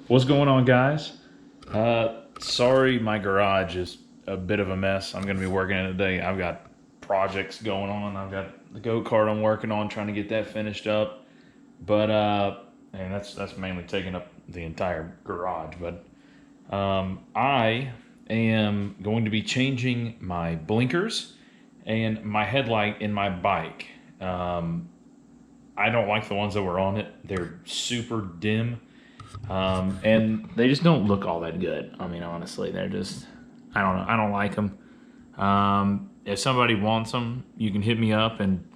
What's going on, guys? Sorry, my garage is a bit of a mess. I'm gonna be working in it today. I've got projects going on. I've got the go-kart I'm working on, trying to get that finished up. But and that's mainly taking up the entire garage. But I am going to be changing my blinkers and my headlight in my bike. I don't like the ones that were on it. They're super dim. And they just don't look all that good. I mean, honestly, they're just, I don't know. I don't like them. If somebody wants them, you can hit me up and,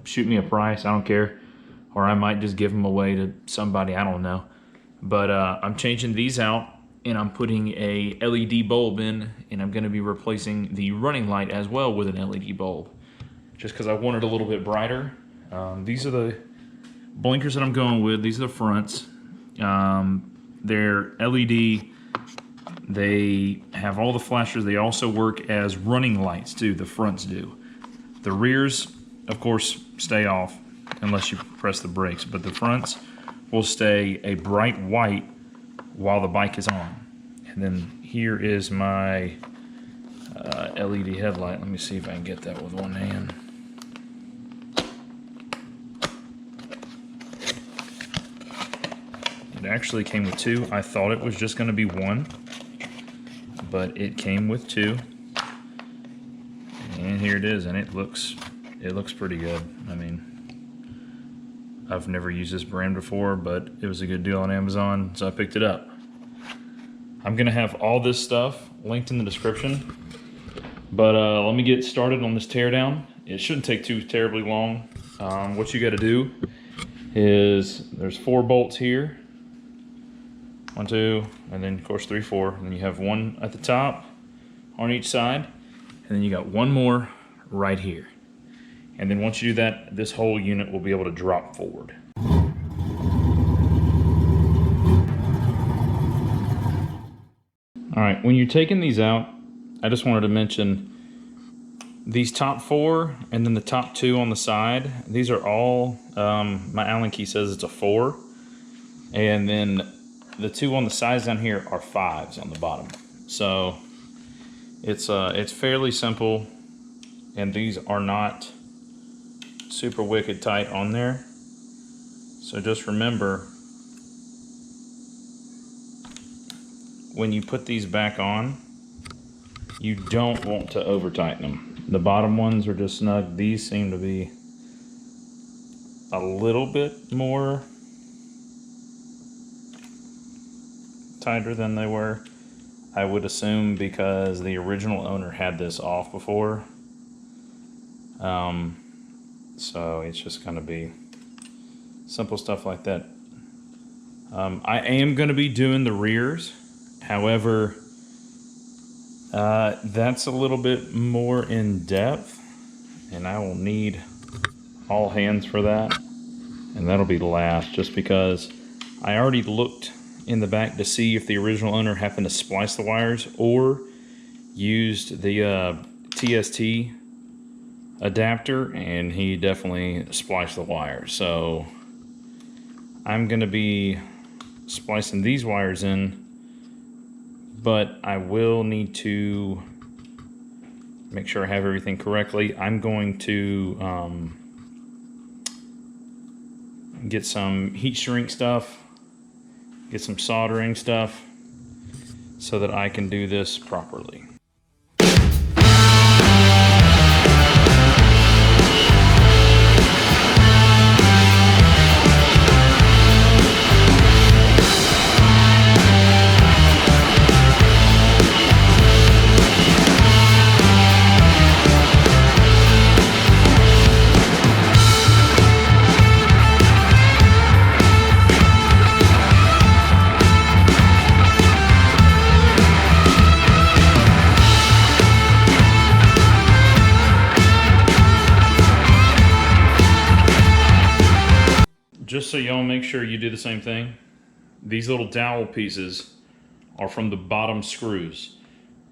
shoot me a price. I don't care. Or I might just give them away to somebody. I don't know. But I'm changing these out and I'm putting a LED bulb in, and I'm going to be replacing the running light as well with an LED bulb, just because I want it a little bit brighter. These are the blinkers that I'm going with. These are the fronts. They're LED. They have all the flashers. They also work as running lights too. The fronts do. The rears, of course, stay off unless you press the brakes, but the fronts will stay a bright white while the bike is on. And then here is my LED headlight. Let me see if I can get that with one hand. It actually came with two. I thought it was just going to be one, but it came with two. And here it is, and it looks pretty good. I mean, I've never used this brand before, but it was a good deal on Amazon, so I picked it up. I'm going to have all this stuff linked in the description, but let me get started on this teardown. It shouldn't take too terribly long. What you got to do is there's 4 bolts here. 1, 2, and then of course 3, 4. And then you have one at the top on each side, and then you got one more right here. And then once you do that, this whole unit will be able to drop forward. All right, when you're taking these out, I just wanted to mention these top 4 and then the top 2 on the side. These are all, my Allen key says it's a 4. And then the 2 on the sides down here are 5s on the bottom. So it's fairly simple, and these are not super wicked tight on there. So just remember, when you put these back on, you don't want to over tighten them. The bottom ones are just snug. These seem to be a little bit more tighter than they were, I would assume, because the original owner had this off before. So it's just going to be simple stuff like that. I am going to be doing the rears. However, that's a little bit more in depth, and I will need all hands for that, and that'll be last, just because I already looked in the back to see if the original owner happened to splice the wires or used the TST adapter, and he definitely spliced the wires. So I'm going to be splicing these wires in, but I will need to make sure I have everything correctly. I'm going to get some heat shrink stuff, get some soldering stuff, so that I can do this properly. Just so y'all make sure you do the same thing, these little dowel pieces are from the bottom screws.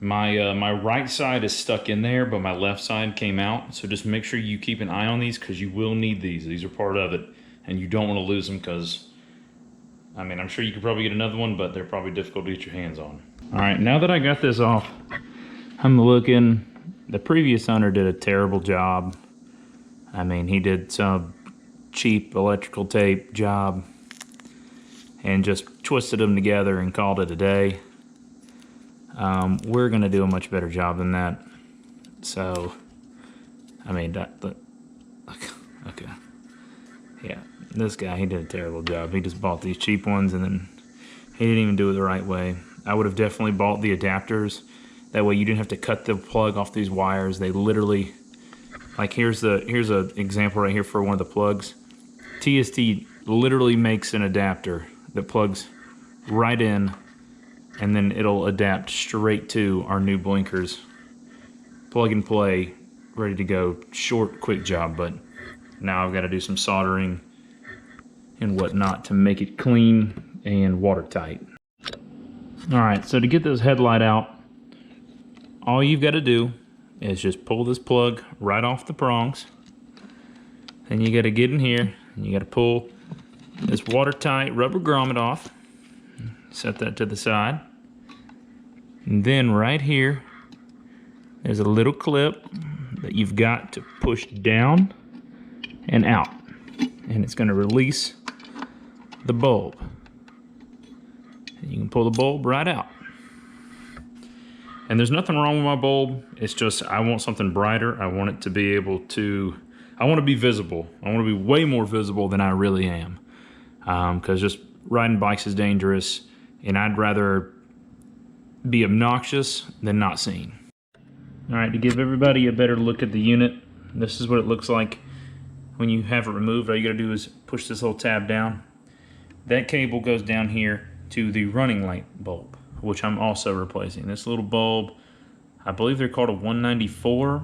My right side is stuck in there, but my left side came out. So just make sure you keep an eye on these, because you will need these. These are part of it, and you don't want to lose them, because I mean, I'm sure you could probably get another one, but they're probably difficult to get your hands on. All right, now that I got this off, I'm looking. The previous owner did a terrible job. I mean, he did some cheap electrical tape job and just twisted them together and called it a day. We're gonna do a much better job than that. So, I mean, okay. Yeah, this guy, he did a terrible job. He just bought these cheap ones and then he didn't even do it the right way. I would have definitely bought the adapters. That way you didn't have to cut the plug off these wires. They literally, like here's a example right here for one of the plugs. TST literally makes an adapter that plugs right in, and then it'll adapt straight to our new blinkers. Plug and play, ready to go. Short, quick job, but now I've got to do some soldering and whatnot to make it clean and watertight. Alright, so to get this headlight out, all you've got to do is just pull this plug right off the prongs. Then you got to get in here and you got to pull this watertight rubber grommet off. Set that to the side. And then right here, there's a little clip that you've got to push down and out, and it's going to release the bulb. And you can pull the bulb right out. And there's nothing wrong with my bulb. It's just I want something brighter. I want it to be able to, I want to be visible. I want to be way more visible than I really am, because just riding bikes is dangerous, and I'd rather be obnoxious than not seen. All right, to give everybody a better look at the unit, this is what it looks like when you have it removed. All you gotta do is push this little tab down. That cable goes down here to the running light bulb, which I'm also replacing. This little bulb, I believe they're called a 194.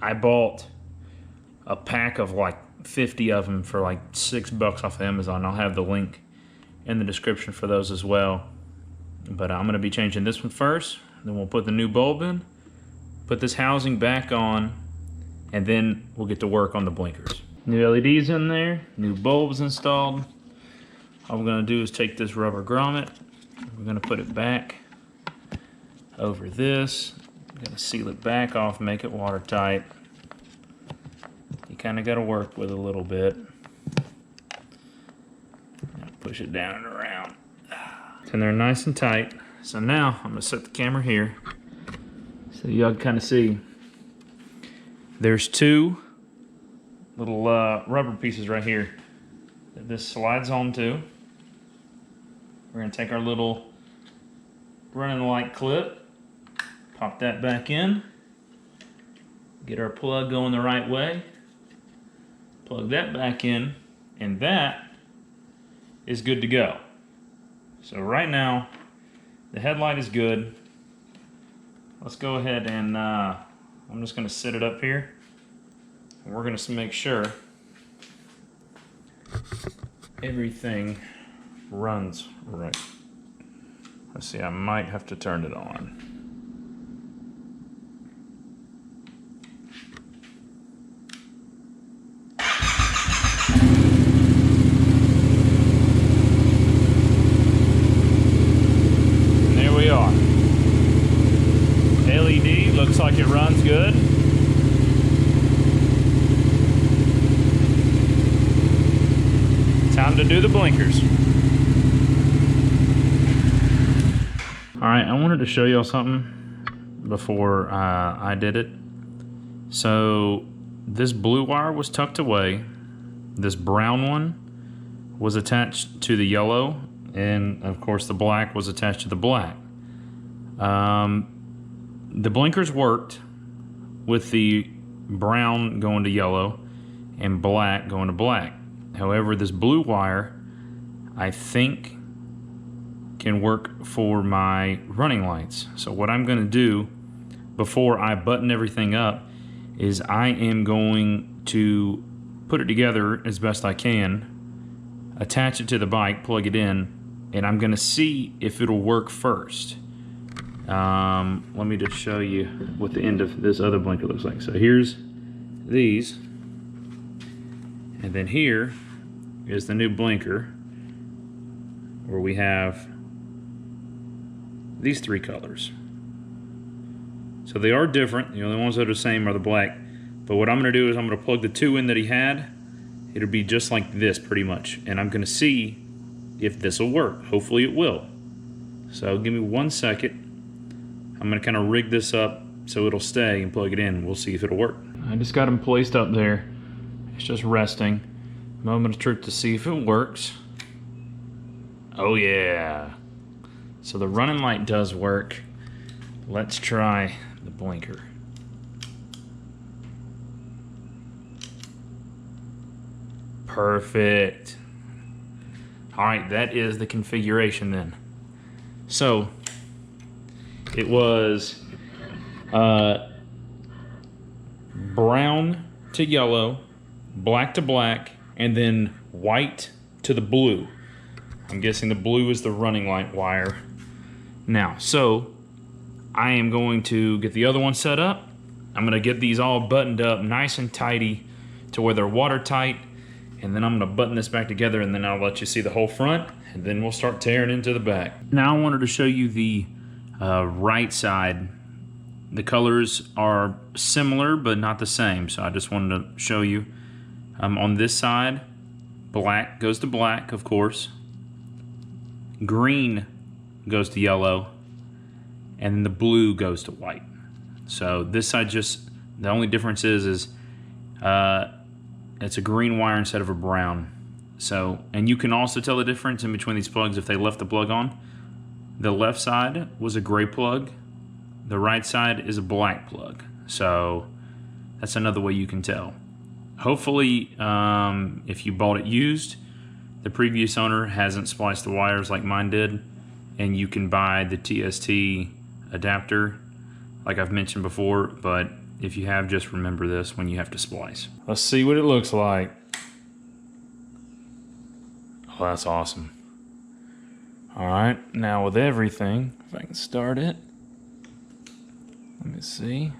I bought a pack of like 50 of them for like $6 off of Amazon. I'll have the link in the description for those as well. But I'm gonna be changing this one first, then we'll put the new bulb in, put this housing back on, and then we'll get to work on the blinkers. New LEDs in there, new bulbs installed. All we're gonna do is take this rubber grommet, we're gonna put it back over this. We're gonna seal it back off, make it watertight. You kinda gotta work with it a little bit. Push it down and around. And they're nice and tight. So now I'm gonna set the camera here so y'all can kind of see. There's two little rubber pieces right here that this slides onto. We're gonna take our little running light clip, pop that back in, get our plug going the right way, plug that back in, and that is good to go. So right now, the headlight is good. Let's go ahead and I'm just gonna set it up here. And we're gonna make sure everything runs right. Let's see, I might have to turn it on. LED looks like it runs good. Time to do the blinkers. All right, I wanted to show y'all something before I did it. So this blue wire was tucked away. This brown one was attached to the yellow, and of course the black was attached to the black. The blinkers worked with the brown going to yellow and black going to black. However, this blue wire, I think, can work for my running lights. So what I'm going to do before I button everything up is I am going to put it together as best I can, attach it to the bike, plug it in, and I'm going to see if it'll work first. Let me just show you what the end of this other blinker looks like. So here's these, and then here is the new blinker. where we have these 3 colors. So they are different. The only ones that are the same are the black. But what I'm going to do is I'm going to plug the 2 in that he had. It'll be just like this pretty much. And I'm going to see if this will work. Hopefully it will. So give me 1 second. I'm going to kind of rig this up so it'll stay and plug it in. We'll see if it'll work. I just got him placed up there. It's just resting. Moment of truth to see if it works. Oh yeah. So the running light does work. Let's try the blinker. Perfect. All right, that is the configuration then. So it was brown to yellow, black to black, and then white to the blue. I'm guessing the blue is the running light wire. Now, so I am going to get the other one set up. I'm gonna get these all buttoned up nice and tidy to where they're watertight, and then I'm gonna button this back together, and then I'll let you see the whole front, and then we'll start tearing into the back. Now I wanted to show you the right side. The colors are similar, but not the same, so I just wanted to show you. On this side, black goes to black, of course. Green goes to yellow, and the blue goes to white. So this side just, the only difference is it's a green wire instead of a brown. So, and you can also tell the difference in between these plugs if they left the plug on. The left side was a gray plug. The right side is a black plug. So that's another way you can tell. Hopefully, if you bought it used, the previous owner hasn't spliced the wires like mine did, and you can buy the TST adapter like I've mentioned before, but if you have, just remember this when you have to splice. Let's see what it looks like. Oh, that's awesome. All right, now with everything, if I can start it, let me see.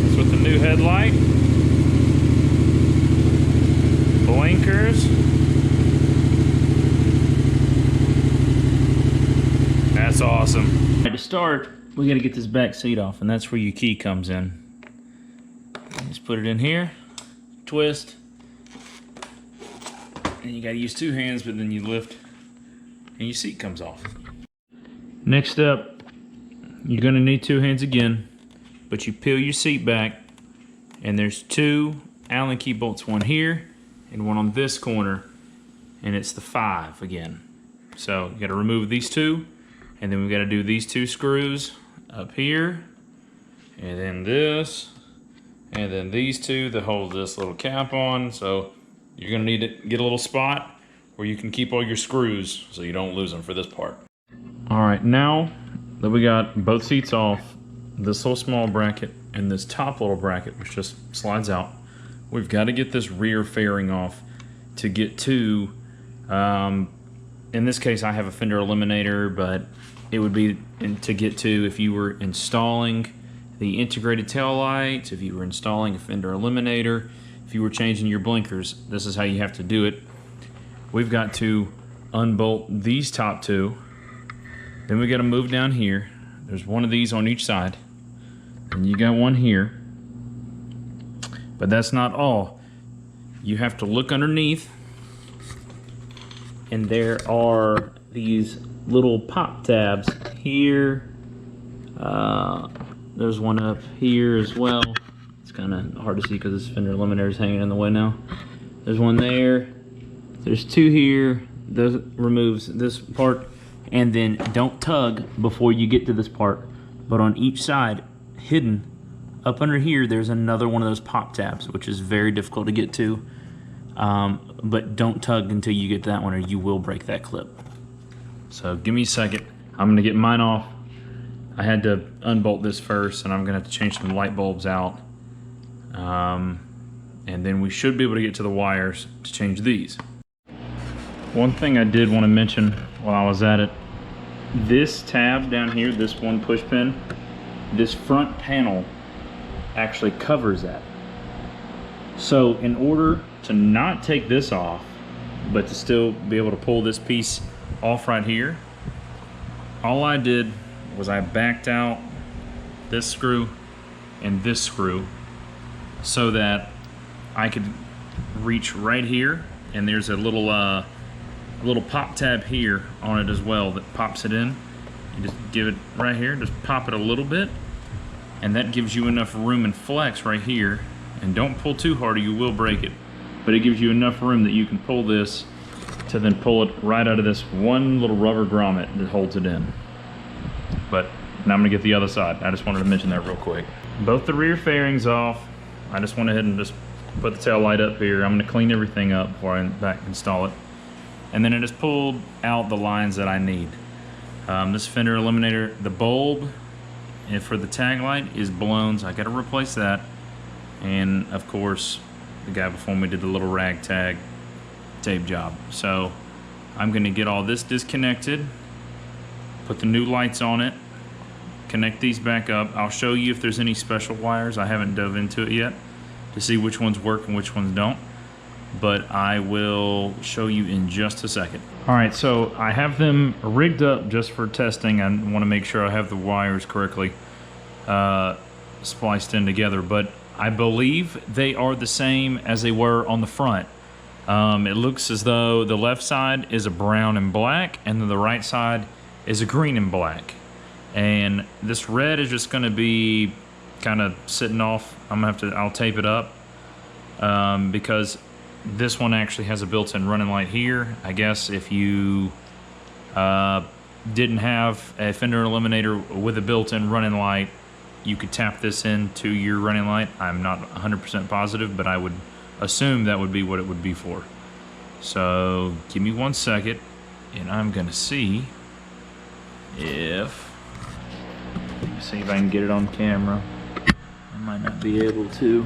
That's with the new headlight. Blinkers. That's awesome. All right, to start, we gotta get this back seat off, and that's where your key comes in. Just put it in here, twist, and you gotta use 2 hands, but then you lift, and your seat comes off. Next up, you're gonna need 2 hands again, but you peel your seat back, and there's 2 Allen key bolts, one here, and one on this corner, and it's the 5 again. So you gotta remove these 2, and then we gotta do these 2 screws up here, and then this, and then these 2 that hold this little cap on. So you're gonna need to get a little spot where you can keep all your screws so you don't lose them for this part. All right, now that we got both seats off, this little small bracket and this top little bracket, which just slides out, we've got to get this rear fairing off to get to, in this case I have a fender eliminator, but it would be to get to if you were installing the integrated tail lights, if you were installing a fender eliminator, if you were changing your blinkers. This is how you have to do it. We've got to unbolt these top 2. Then we got to move down here. There's one of these on each side, and you got one here. But that's not all. You have to look underneath, and there are these little pop tabs here. There's one up here as well. It's kind of hard to see because this fender eliminator is hanging in the way now. There's one there. There's 2 here. This removes this part. And then don't tug before you get to this part. But on each side, hidden up under here, there's another one of those pop tabs, which is very difficult to get to. But don't tug until you get to that one, or you will break that clip. So give me a second. I'm gonna get mine off. I had to unbolt this first, and I'm gonna have to change some light bulbs out. And then we should be able to get to the wires to change these. One thing I did want to mention while I was at it, this tab down here, this one push pin, this front panel actually covers that. So in order to not take this off, but to still be able to pull this piece off right here, all I did was I backed out this screw and this screw so that I could reach right here, and there's a little pop tab here on it as well that pops it in. You just give it right here, just pop it a little bit, and that gives you enough room and flex right here. And don't pull too hard or you will break it, but it gives you enough room that you can pull this to then pull it right out of this one little rubber grommet that holds it in. But now I'm gonna get the other side. I just wanted to mention that real quick. Both the rear fairings off. I just went ahead and just put the tail light up here. I'm gonna clean everything up before I back install it. And then I just pulled out the lines that I need. This fender eliminator, the bulb and for the tag light is blown, so I gotta replace that. And of course, the guy before me did the little rag tag tape job. So I'm gonna get all this disconnected, put the new lights on it, connect these back up. I'll show you if there's any special wires. I haven't dove into it yet to see which ones work and which ones don't, but I will show you in just a second. All right, so I have them rigged up just for testing. I want to make sure I have the wires correctly spliced in together, but I believe they are the same as they were on the front. It looks as though the left side is a brown and black, and then the right side is a green and black. And this red is just gonna be kind of sitting off. I'll tape it up because this one actually has a built-in running light here. I guess if you didn't have a fender eliminator with a built-in running light, you could tap this into your running light. I'm not 100% positive, but I would assume that would be what it would be for. So give me 1 second, and I'm gonna see if I can get it on camera. I might not be able to.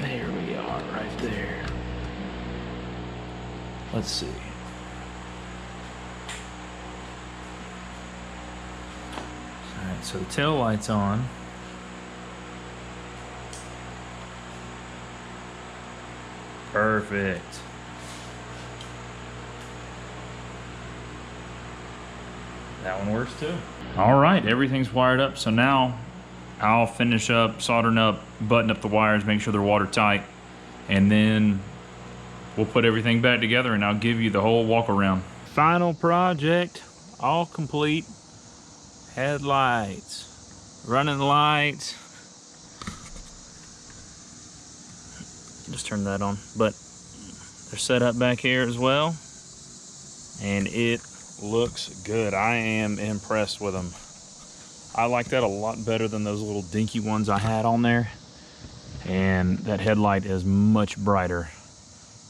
There we are, right there. Let's see. Alright, so the tail light's on. Perfect. That one works too. All right, everything's wired up. So now I'll finish up soldering up, button up the wires, make sure they're watertight, and then we'll put everything back together and I'll give you the whole walk around. Final project, all complete. Headlights, running lights. Just turn that on, but they're set up back here as well, and it looks good. I am impressed with them. I like that a lot better than those little dinky ones I had on there, and that headlight is much brighter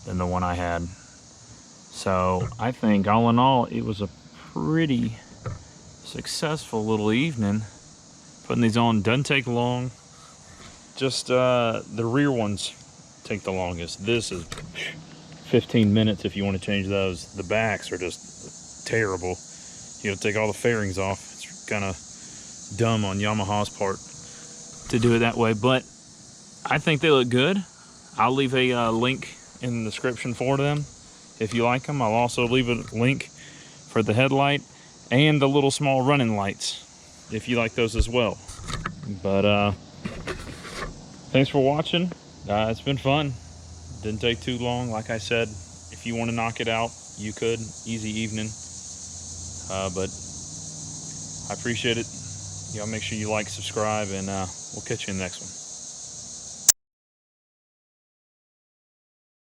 than the one I had. So I think all in all it was a pretty successful little evening. Putting these on doesn't take long. Just the rear ones take the longest. This is 15 minutes if you want to change those. The backs are just terrible. You gotta take all the fairings off. It's kind of dumb on Yamaha's part to do it that way, but I think they look good. I'll leave a link in the description for them if you like them. I'll also leave a link for the headlight and the little small running lights if you like those as well. But thanks for watching. It's been fun. Didn't take too long. Like I said, if you want to knock it out, you could. Easy evening. But I appreciate it. Y'all make sure you like, subscribe, and we'll catch you in the next one.